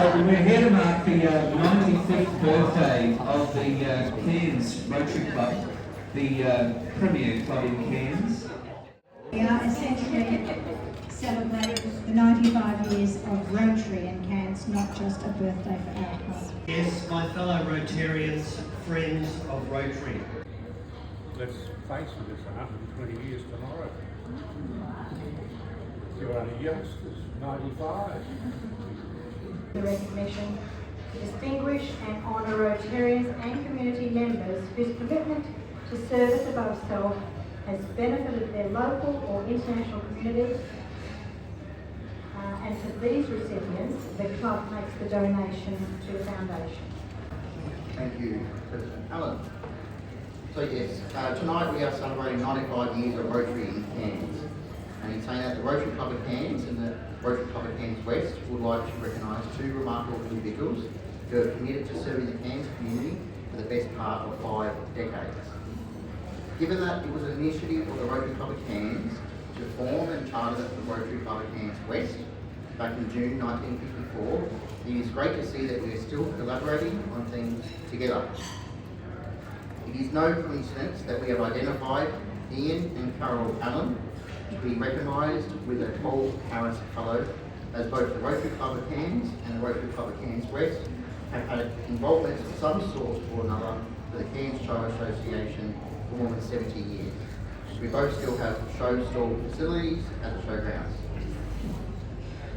we're here to mark the 95th birthday of the Cairns Rotary Club, the premier club in Cairns. We are essentially celebrating the 95 years of Rotary in Cairns, not just a birthday for our club. Yes, my fellow Rotarians, friends of Rotary. Let's face it, it's 120 years tomorrow. You're only youngsters, 95. The recognition to distinguish and honour Rotarians and community members whose commitment to service above self has benefited their local or international communities. And for these recipients, the club makes the donation to the foundation. Thank you, President Allen. So yes, tonight we are celebrating 95 years of Rotary in Cairns. And in saying that, the Rotary Club of Cairns and the Rotary Club of Cairns West would like to recognise two remarkable individuals who have committed to serving the Cairns community for the best part of 5 decades. Given that it was an initiative of the Rotary Club of Cairns to form and charter the Rotary Club of Cairns West back in June 1954, it is great to see that we are still collaborating on things together. It is no coincidence that we have identified Ian and Carol Allen to be recognised with a 12 Cairns Fellow, as both the Rotary Club of Cairns and the Rotary Club of Cairns West have had involvement of some sort or another with the Cairns Show Association for more than 70 years. We both still have show stall facilities at the showgrounds.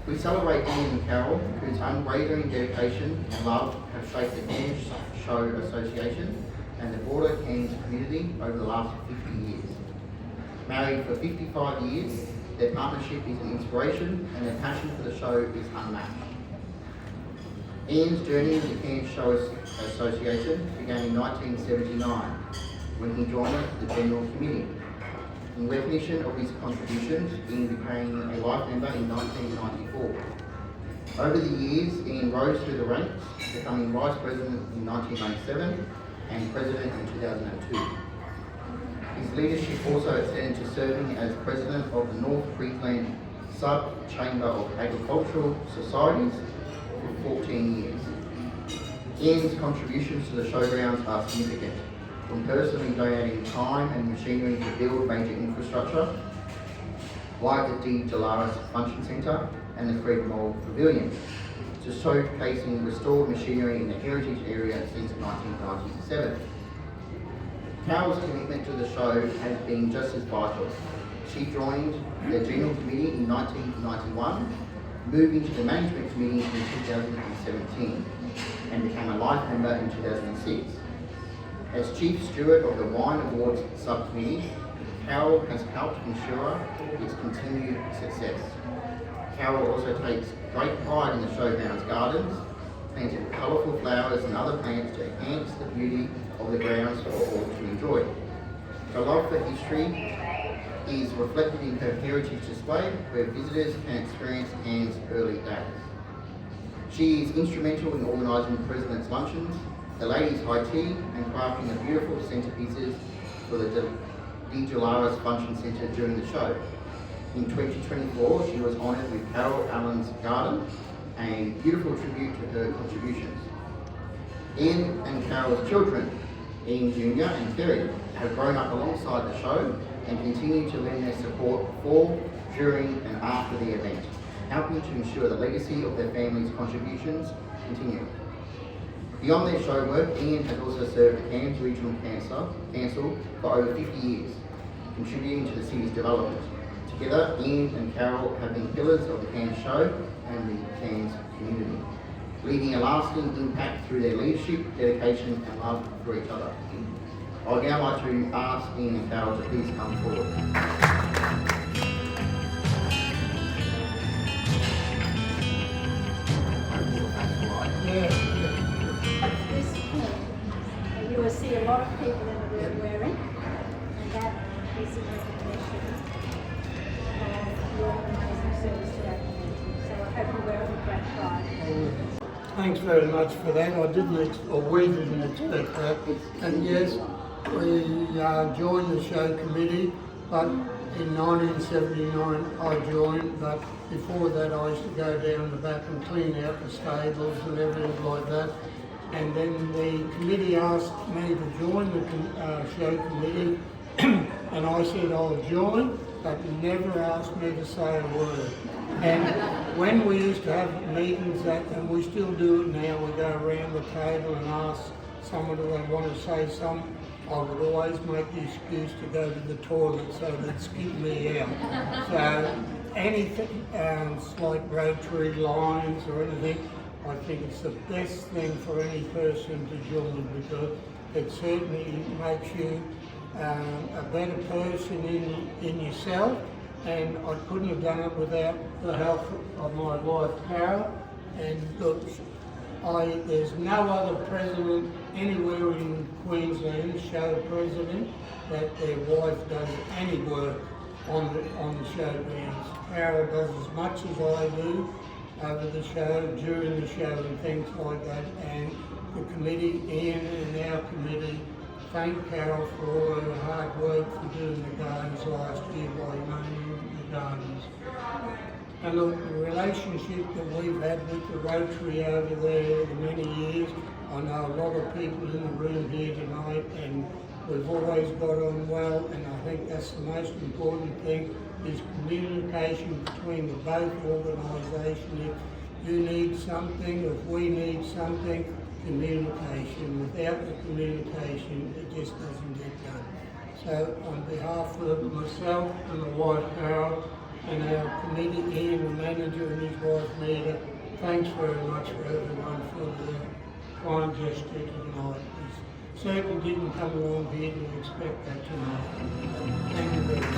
We celebrate Ian and Carol, whose unwavering dedication and love have shaped the Cairns Show Association and the broader Cairns community over the last 50 years. Married for 55 years, their partnership is an inspiration and their passion for the show is unmatched. Ian's journey with the Cairns Show Association began in 1979 when he joined the General Committee. In recognition of his contributions, Ian became a life member in 1994. Over the years, Ian rose through the ranks, becoming Vice President in 1997 and President in 2002. His leadership also extended to serving as President of the North Queensland Sub-Chamber of Agricultural Societies for 14 years. Ian's contributions to the showgrounds are significant, from personally donating time and machinery to build major infrastructure, like the D. Jalaris Function Centre and the Fred Moll Pavilion, to showcasing restored machinery in the heritage area since 1997. Carol's commitment to the show has been just as vital. She joined the General Committee in 1991, moved into the Management Committee in 2017, and became a life member in 2006. As Chief Steward of the Wine Awards Subcommittee, Carol has helped ensure its continued success. Carol also takes great pride in the showgrounds gardens, planting colourful flowers and other plants to enhance the beauty of the grounds for all to enjoy. Her love for history is reflected in her heritage display, where visitors can experience Cairns' early days. She is instrumental in organising President's Luncheons, the ladies' high tea, and crafting the beautiful centrepieces for the D. Jalaris Function Centre during the show. In 2024, she was honoured with Carol Allen's Garden, a beautiful tribute to her contributions. Ian and Carol's children, Ian Jr. and Terry, have grown up alongside the show and continue to lend their support before, during and after the event, helping to ensure the legacy of their family's contributions continue. Beyond their show work, Ian has also served the Cairns Regional Council for over 50 years, contributing to the city's development. Together, Ian and Carol have been pillars of the Cairns show and the Cairns community, leaving a lasting impact through their leadership, dedication and love for each other. I would now like to ask Ian and Carol to please come forward. This point, you will see a lot of people in the room wearing, and that is a recognition of your amazing service to our community. So I hope you wear it with great pride. Thanks very much for that. We didn't expect that. And yes, we joined the show committee, but in 1979 I joined, but before that I used to go down the back and clean out the stables and everything like that. And then the committee asked me to join the show committee, and I said I'll join, but never asked me to say a word. And when we used to have meetings, and we still do it now, we go around the table and ask someone if they want to say something. I would always make the excuse to go to the toilet so they'd skip me out. So anything like Rotary lines or anything, I think it's the best thing for any person to join, because it certainly makes you a better person in yourself, and I couldn't have done it without the help of my wife Carol. And look, there's no other president anywhere in Queensland, show president, that their wife does any work on the showgrounds. Carol does as much as I do over the show, during the show and things like that. And the committee, Ian and our committee, thank Carol for all her hard work for doing the gardens last year by naming the gardens. And look, the relationship that we've had with the Rotary over there for many years, I know a lot of people in the room here tonight, and we've always got on well, and I think that's the most important thing, is communication between the both organisations. If you need something, if we need something, communication. Without the communication, it just doesn't get done. So on behalf of myself and the wife Carol, and our committee, Ian, the manager, and his wife Nita, thanks very much for everyone for the kind gesture tonight. We certainly didn't come along here to expect that tonight. Thank you very much.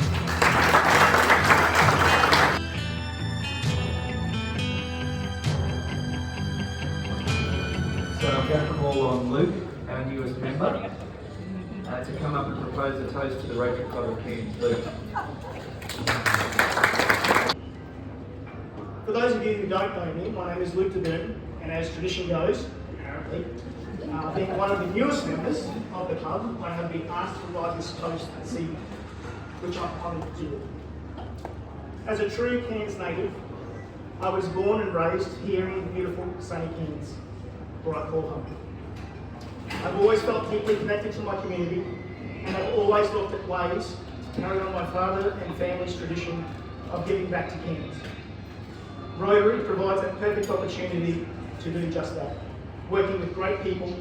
So I'm going to call on Luke, our newest member, to come up and propose a toast to the Rotary Club of Cairns. Luke. For those of you who don't know me, my name is Luke DeBurn, and as tradition goes, apparently, being one of the newest members of the club, I have been asked to write this toast this evening, which I'm honored to do. As a true Cairns native, I was born and raised here in beautiful sunny Cairns, where I call home. I've always felt deeply connected to my community, and have always looked at ways to carry on my father and family's tradition of giving back to Cairns. Rotary provides a perfect opportunity to do just that, working with great people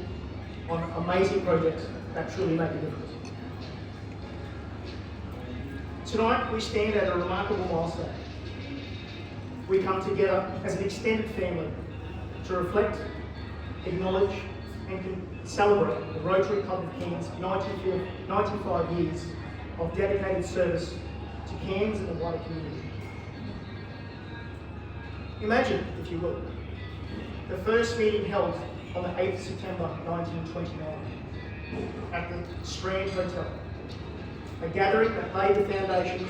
on amazing projects that truly make a difference. Tonight we stand at a remarkable milestone. We come together as an extended family to reflect, acknowledge and celebrate the Rotary Club of Cairns' 95 years of dedicated service to Cairns and the wider community. Imagine, if you will, the first meeting held on the 8th September 1929 at the Strand Hotel, a gathering that laid the foundations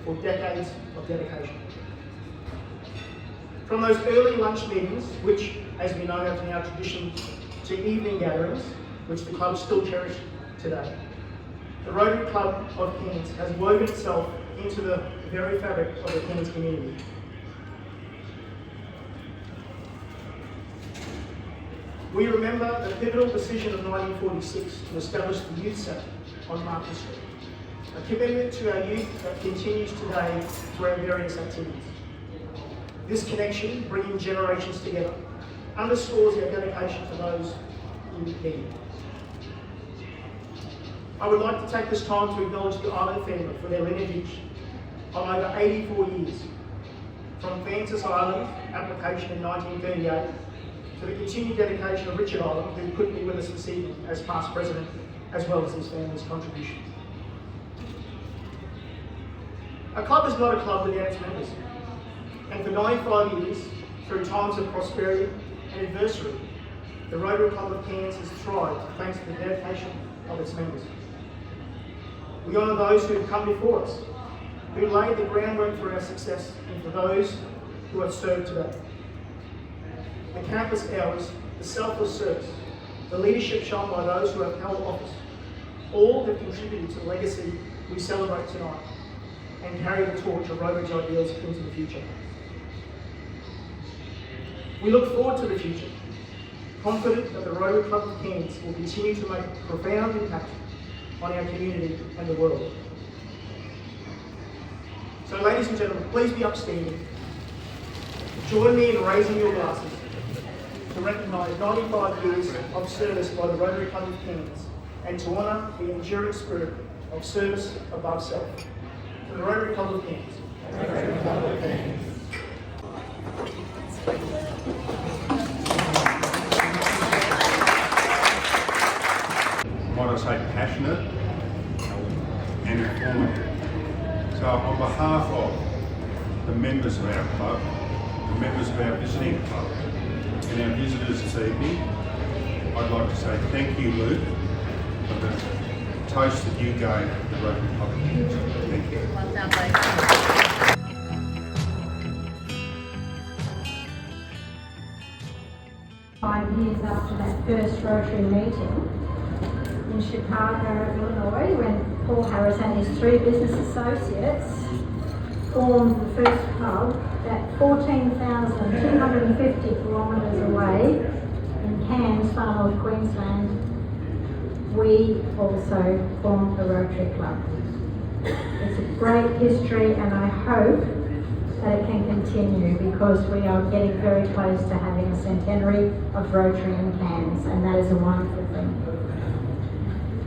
for decades of dedication. From those early lunch meetings, which, as we know, have now tradition, to evening gatherings, which the club still cherishes today, the Rotary Club of Cairns has woven itself into the very fabric of the Cairns community. We remember the pivotal decision of 1946 to establish the Youth Centre on Martin Street, a commitment to our youth that continues today through our various activities. This connection, bringing generations together, underscores our dedication to those in need. I would like to take this time to acknowledge the Island family for their lineage of over 84 years, from Francis Island application in 1938 to the continued dedication of Richard Island, who couldn't be with us this evening as past president, as well as his family's contributions. A club is not a club without its members. And for 95 years, through times of prosperity and adversity, the Rotary Club of Cairns has thrived thanks to the dedication of its members. We honour those who have come before us, who laid the groundwork for our success, and for those who have served today. The countless hours, the selfless service, the leadership shown by those who have held office, all have contributed to the legacy we celebrate tonight and carry the torch of Rotary's ideals into the future. We look forward to the future, confident that the Rotary Club of Cairns will continue to make a profound impact on our community and the world. So ladies and gentlemen, please be upstanding. Join me in raising your glasses to recognise 95 years of service by the Rotary Club of Cairns and to honour the enduring spirit of service above self. To the Rotary Club of Cairns. Rotary Club of Cairns. Might I say passionate and informative. So on behalf of the members of our club, the members of our visiting club and our visitors this evening, I'd like to say thank you, Luke, for the toast that you gave the Rotary Club of Cairns. Thank you. Well done, both. 5 years after that first Rotary meeting in Chicago, Illinois, when Paul Harris and his 3 business associates formed the first club that 14,250 kilometres away in Cairns, far north Queensland, we also formed the Rotary Club. It's a great history and I hope that it can continue because we are getting very close to having a centenary of Rotary in Cairns, and that is a wonderful thing.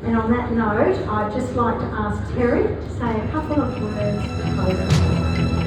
And on that note, I'd just like to ask Terry to say a couple of words to close us.